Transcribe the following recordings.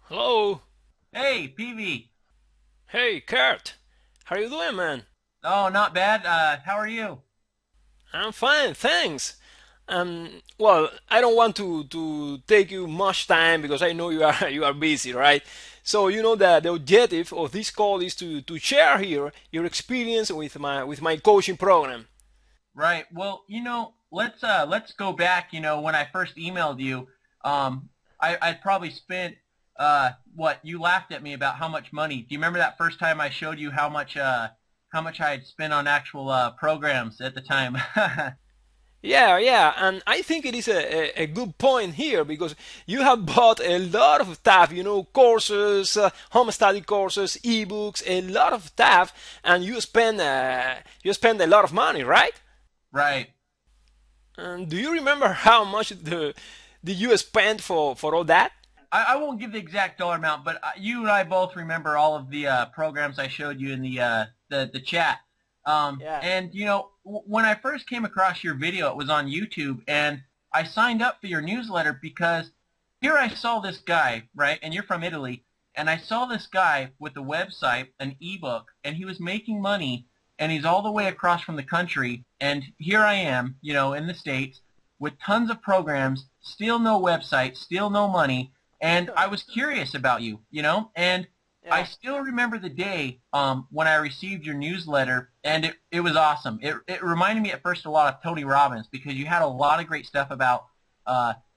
Hello. Hey, PV. Hey, Kurt. How you doing, man? Oh, not bad. How are you? I'm fine, thanks. Well, I don't want to take you much time because I know you are you are busy, right? So you know that the objective of this call is to share here your experience with my coaching program. Right. Well, let's go back. When I first emailed you, I probably spent what you laughed at me about how much money. Do you remember that first time I showed you how much I had spent on actual programs at the time? Yeah, yeah, and I think it is a good point here because you have bought a lot of stuff, courses, home study courses, ebooks, a lot of stuff, and you spend a lot of money, right? Right. And do you remember how much did you spend for all that? I won't give the exact dollar amount, but you and I both remember all of the programs I showed you in the chat. Yeah. And when I first came across your video, it was on YouTube, and I signed up for your newsletter because here I saw this guy, right? And you're from Italy, and I saw this guy with a website, an ebook, and he was making money, and he's all the way across from the country, and here I am, in the States with tons of programs, still no website, still no money, and I was curious about you, and I Yeah. still remember the day when I received your newsletter, and it was awesome. It reminded me at first a lot of Tony Robbins because you had a lot of great stuff about,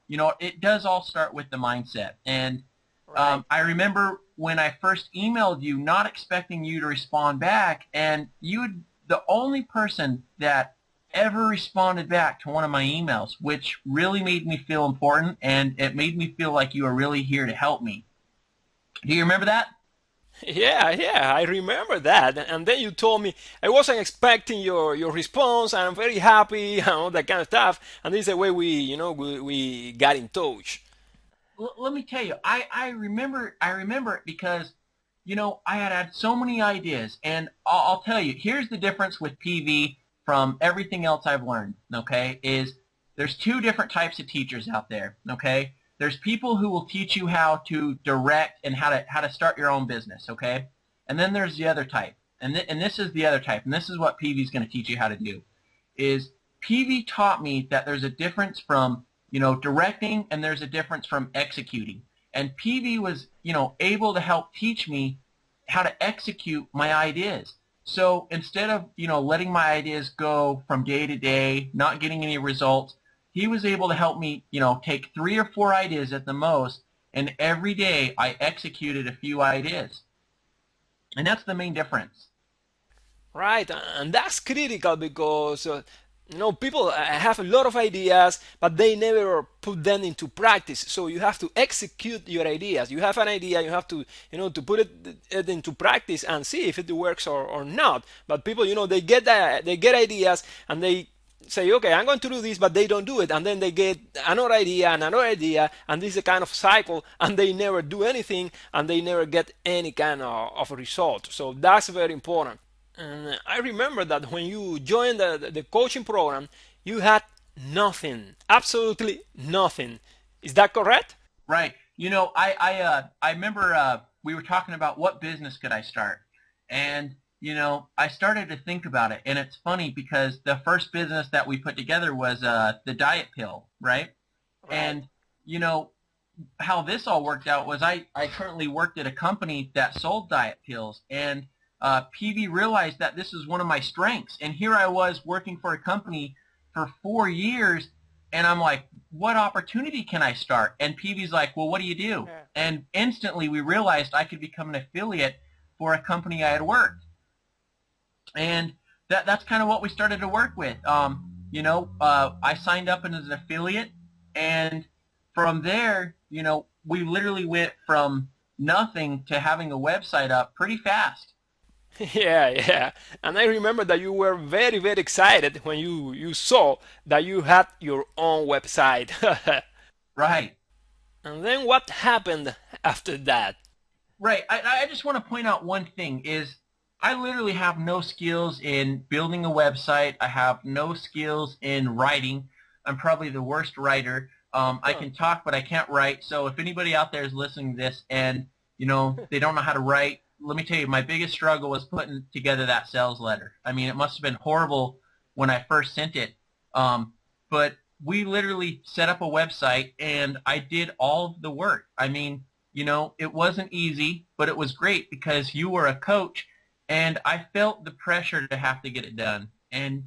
it does all start with the mindset. And Right. I remember when I first emailed you, not expecting you to respond back, and the only person that ever responded back to one of my emails, which really made me feel important, and it made me feel like you were really here to help me. Do you remember that? Yeah, yeah, I remember that. And then you told me I wasn't expecting your response, and I'm very happy, and all that kind of stuff. And this is the way we got in touch. Let me tell you, I remember it because, I had so many ideas, and I'll tell you, here's the difference with PV from everything else I've learned, okay, is there's two different types of teachers out there, okay? There's people who will teach you how to direct and how to start your own business, okay? And then there's the other type. And this is the other type, and this is what PV is going to teach you how to do is PV taught me that there's a difference from, directing and there's a difference from executing. And PV was, able to help teach me how to execute my ideas. So instead of, letting my ideas go from day to day, not getting any results, he was able to help me, take 3 or 4 ideas at the most, and every day I executed a few ideas. And that's the main difference. Right, and that's critical because people have a lot of ideas, but they never put them into practice. So you have to execute your ideas. You have an idea, you have to put it into practice and see if it works or not. But people, they get ideas and they say, okay, I'm going to do this, but they don't do it, and then they get another idea, and this is a kind of cycle, and they never do anything, and they never get any kind of result. So that's very important. And I remember that when you joined the coaching program, you had nothing, absolutely nothing. Is that correct? Right. I remember we were talking about what business could I start, and I started to think about it, and it's funny because the first business that we put together was the diet pill, right? Right. And you know how this all worked out was I currently worked at a company that sold diet pills, and PV realized that this is one of my strengths, and here I was working for a company for 4 years, and I'm like, what opportunity can I start? And PV's like, well, what do you do? Yeah. And instantly we realized I could become an affiliate for a company I had worked, and that's kind of what we started to work with. I signed up as an affiliate, and from there, we literally went from nothing to having a website up pretty fast. Yeah, yeah. And I remember that you were very, very excited when you saw that you had your own website. Right. And then what happened after that? Right. I just want to point out one thing is I literally have no skills in building a website. I have no skills in writing. I'm probably the worst writer. I can talk, but I can't write. So if anybody out there is listening to this and, they don't know how to write, let me tell you, my biggest struggle was putting together that sales letter. I mean, it must have been horrible when I first sent it. But we literally set up a website and I did all of the work. I mean, it wasn't easy, but it was great because you were a coach and I felt the pressure to have to get it done. And,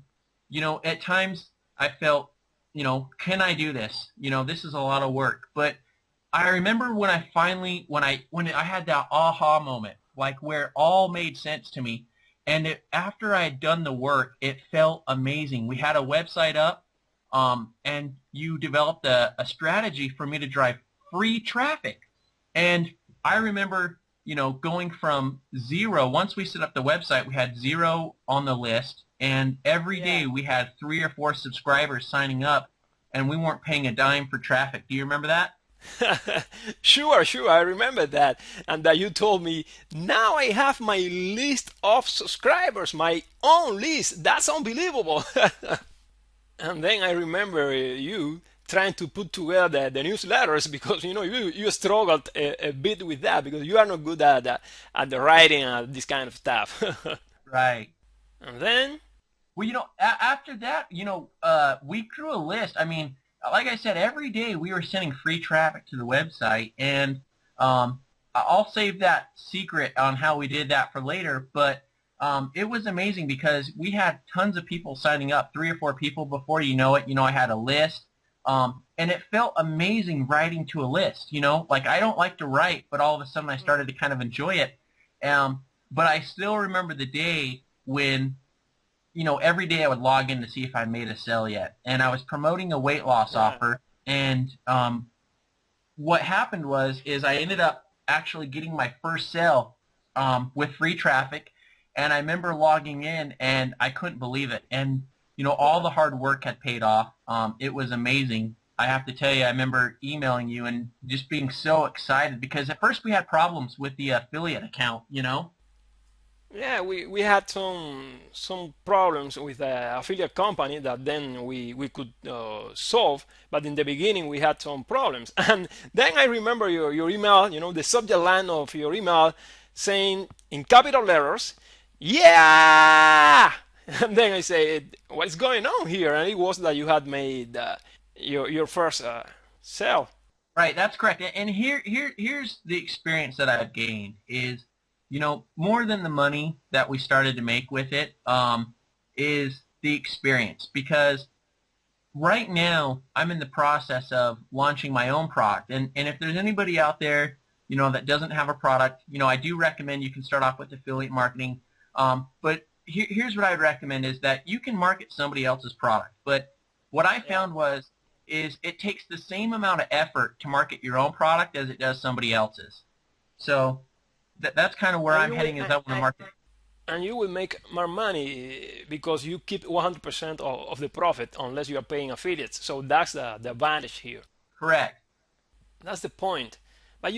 at times I felt, can I do this? This is a lot of work. But I remember when I finally, when I had that aha moment, like where it all made sense to me. And after I had done the work, it felt amazing. We had a website up, and you developed a strategy for me to drive free traffic. And I remember, going from zero. Once we set up the website, we had 0 on the list, and every Yeah. day we had 3 or 4 subscribers signing up, and we weren't paying a dime for traffic. Do you remember that? Sure, sure, I remember that. And that you told me, now I have my list of subscribers, my own list. That's unbelievable. And then I remember you trying to put together the newsletters because you struggled a bit with that because you are not good at the writing and this kind of stuff. Right. And then, Well, after that, we grew a list. I mean, like I said, every day we were sending free traffic to the website, and I'll save that secret on how we did that for later. But it was amazing because we had tons of people signing up, 3 or 4 people before you know it. I had a list, and it felt amazing writing to a list. Like I don't like to write, but all of a sudden I started to kind of enjoy it. But I still remember the day when every day I would log in to see if I made a sale yet. And I was promoting a weight loss right. offer. And what happened is I ended up actually getting my first sale with free traffic. And I remember logging in, and I couldn't believe it. And, all the hard work had paid off. It was amazing. I have to tell you, I remember emailing you and just being so excited because at first we had problems with the affiliate account. Yeah, we had some problems with the affiliate company that then we could solve, but in the beginning we had some problems. And then I remember your email, the subject line of your email saying in capital letters, "Yeah!" And then I said, "What's going on here?" And it was that you had made your first sale. Right, that's correct. And here's the experience that I've gained is, more than the money that we started to make with it, is the experience. Because right now I'm in the process of launching my own product. And if there's anybody out there, that doesn't have a product, I do recommend you can start off with affiliate marketing. But here's what I'd recommend is that you can market somebody else's product. But what I Yeah. found is it takes the same amount of effort to market your own product as it does somebody else's. So that's kind of where And I'm you will, heading is I want to market. and you will make more money because you keep 100% of the profit unless you are paying affiliates. So that's the advantage here. Correct. That's the point. But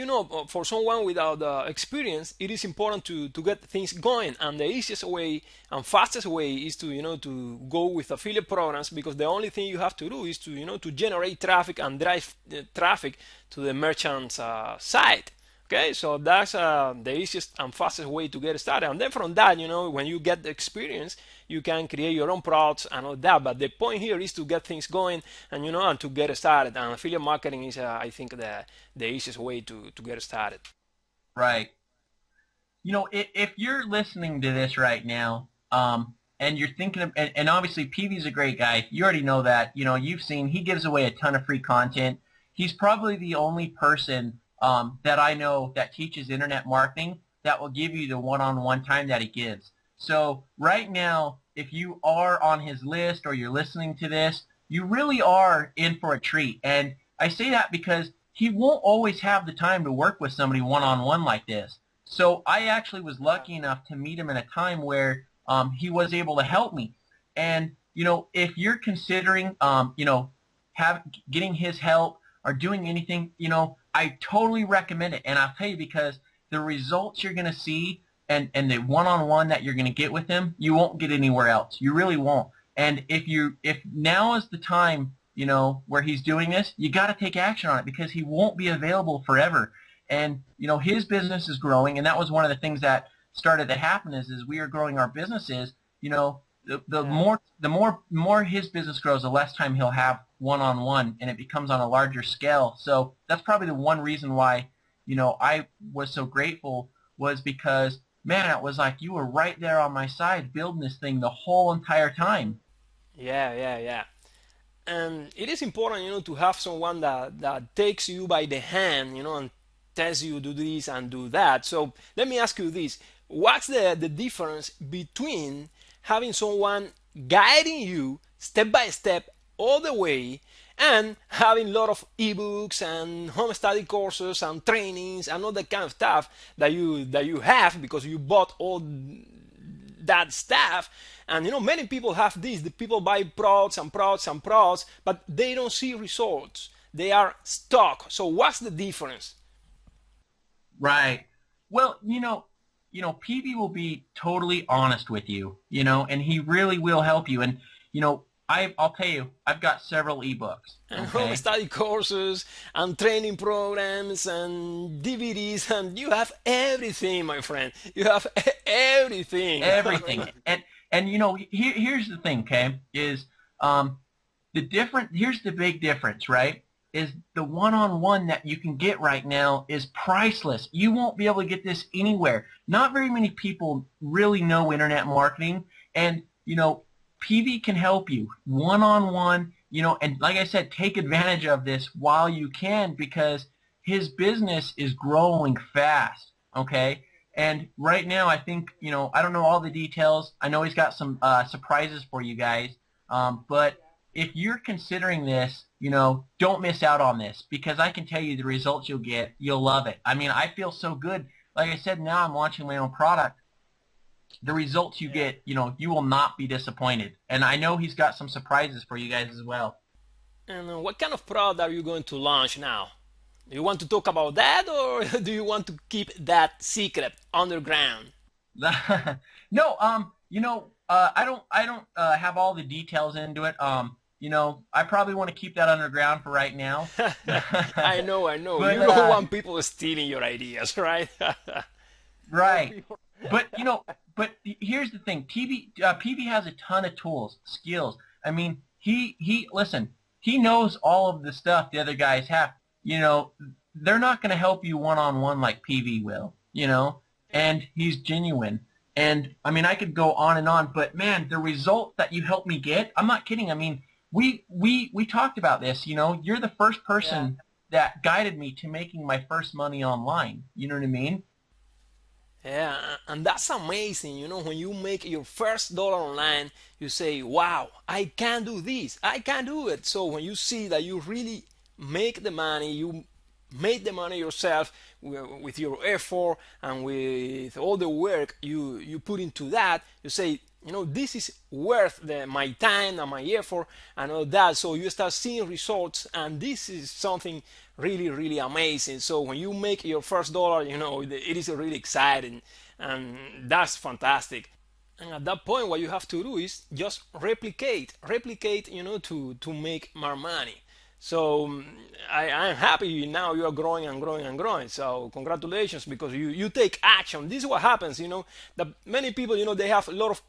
for someone without experience, it is important to get things going. And the easiest way and fastest way is to go with affiliate programs because the only thing you have to do is to generate traffic and drive traffic to the merchant's site. Okay, so that's the easiest and fastest way to get started. And then from that, when you get the experience, you can create your own products and all that. But the point here is to get things going and to get started. And affiliate marketing is, I think, the easiest way to get started. Right. If you're listening to this right now, and you're thinking of, and obviously PV's a great guy. You already know that. You've seen he gives away a ton of free content. He's probably the only person that I know that teaches internet marketing that will give you the one-on-one time that he gives. So right now, if you are on his list or you're listening to this, you really are in for a treat. And I say that because he won't always have the time to work with somebody one-on-one like this. So I actually was lucky enough to meet him in a time where he was able to help me. And, if you're considering, getting his help or doing anything, I totally recommend it. And I'll tell you because the results you're going to see and the one-on-one that you're going to get with him, you won't get anywhere else. You really won't. And if now is the time, where he's doing this, you got to take action on it because he won't be available forever. And, his business is growing, and that was one of the things that started to happen is we are growing our businesses. The Yeah. more his business grows, the less time he'll have one-on-one, and it becomes on a larger scale. So that's probably the one reason why, I was so grateful was because, man, it was like you were right there on my side building this thing the whole entire time. Yeah, yeah, yeah. And it is important, to have someone that takes you by the hand, and tells you do this and do that. So let me ask you this: what's the difference between having someone guiding you step by step all the way, and having a lot of ebooks and home study courses and trainings and all that kind of stuff that you have because you bought all that stuff? And many people have this. The people buy products and products and products, but they don't see results. They are stuck. So what's the difference? Right. Well, PV will be totally honest with you, and he really will help you. And, I'll tell you, I've got several ebooks. And home Okay. study courses and training programs and DVDs, and you have everything, my friend. You have everything. Everything. And here's the thing, okay, is here's the big difference, right? Is the one-on-one that you can get right now is priceless. You won't be able to get this anywhere. Not very many people really know internet marketing, and PV can help you one-on-one, and like I said, take advantage of this while you can because his business is growing fast, okay? And right now, I think, I don't know all the details. I know he's got some surprises for you guys. But if you're considering this, don't miss out on this because I can tell you the results you'll get. You'll love it. I mean, I feel so good. Like I said, now I'm launching my own product. The results you Yeah. get, you will not be disappointed. And I know he's got some surprises for you guys as well. And what kind of product are you going to launch now? Do you want to talk about that, or do you want to keep that secret underground? No, I don't have all the details into it. I probably want to keep that underground for right now. I know, I know. But You don't want people stealing your ideas, right? right. But here's the thing. PV has a ton of tools, skills. I mean, he listen. He knows all of the stuff the other guys have. You know, they're not going to help you one-on-one like PV will. And he's genuine. And I mean, I could go on and on, but man, the result that you helped me get, I'm not kidding. I mean, we talked about this. You're the first Yeah. person that guided me to making my first money online. You know what I mean? Yeah, and that's amazing. When you make your first dollar online, you say, wow, I can do this. I can do it. So when you see that you really make the money, you made the money yourself with your effort and with all the work you put into that, you say, this is worth my time and my effort and all that. So you start seeing results, and this is something really, really amazing. So when you make your first dollar, it is really exciting, and that's fantastic. And at that point, what you have to do is just replicate, to make more money. So I'm happy now you are growing and growing and growing. So congratulations, because you take action. This is what happens, that many people, they have a lot of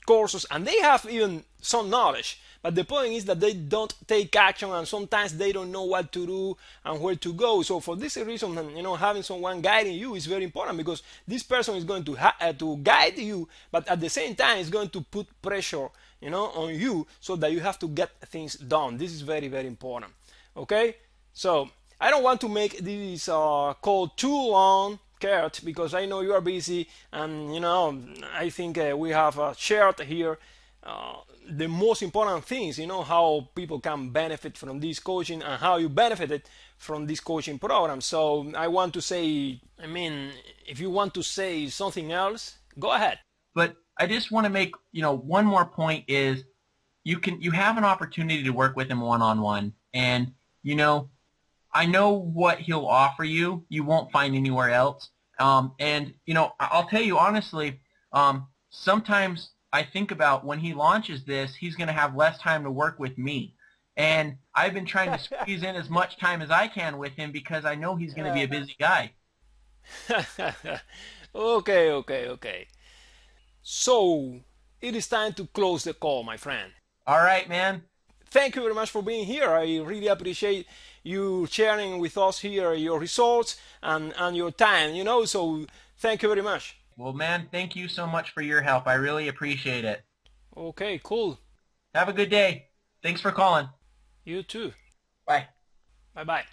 courses and they have even some knowledge, but the point is that they don't take action, and sometimes they don't know what to do and where to go. So for this reason, having someone guiding you is very important, because this person is going to guide you, but at the same time is going to put pressure on you, so that you have to get things done. This is very, very important. Okay, so I don't want to make this call too long, Kurt, because I know you are busy, and I think we have shared here the most important things. How people can benefit from this coaching and how you benefited from this coaching program. So I want to say, I mean, if you want to say something else, go ahead. But I just want to make, one more point is you have an opportunity to work with him one-on-one. And, I know what he'll offer you. You won't find anywhere else. And, I'll tell you honestly, sometimes I think about when he launches this, he's going to have less time to work with me. And I've been trying to squeeze in as much time as I can with him because I know he's going to be a busy guy. Okay, okay, okay. So it is time to close the call, my friend. All right, man. Thank you very much for being here. I really appreciate you sharing with us here your results and your time, so thank you very much. Well, man, thank you so much for your help. I really appreciate it. Okay, cool. Have a good day. Thanks for calling. You too. Bye. Bye bye.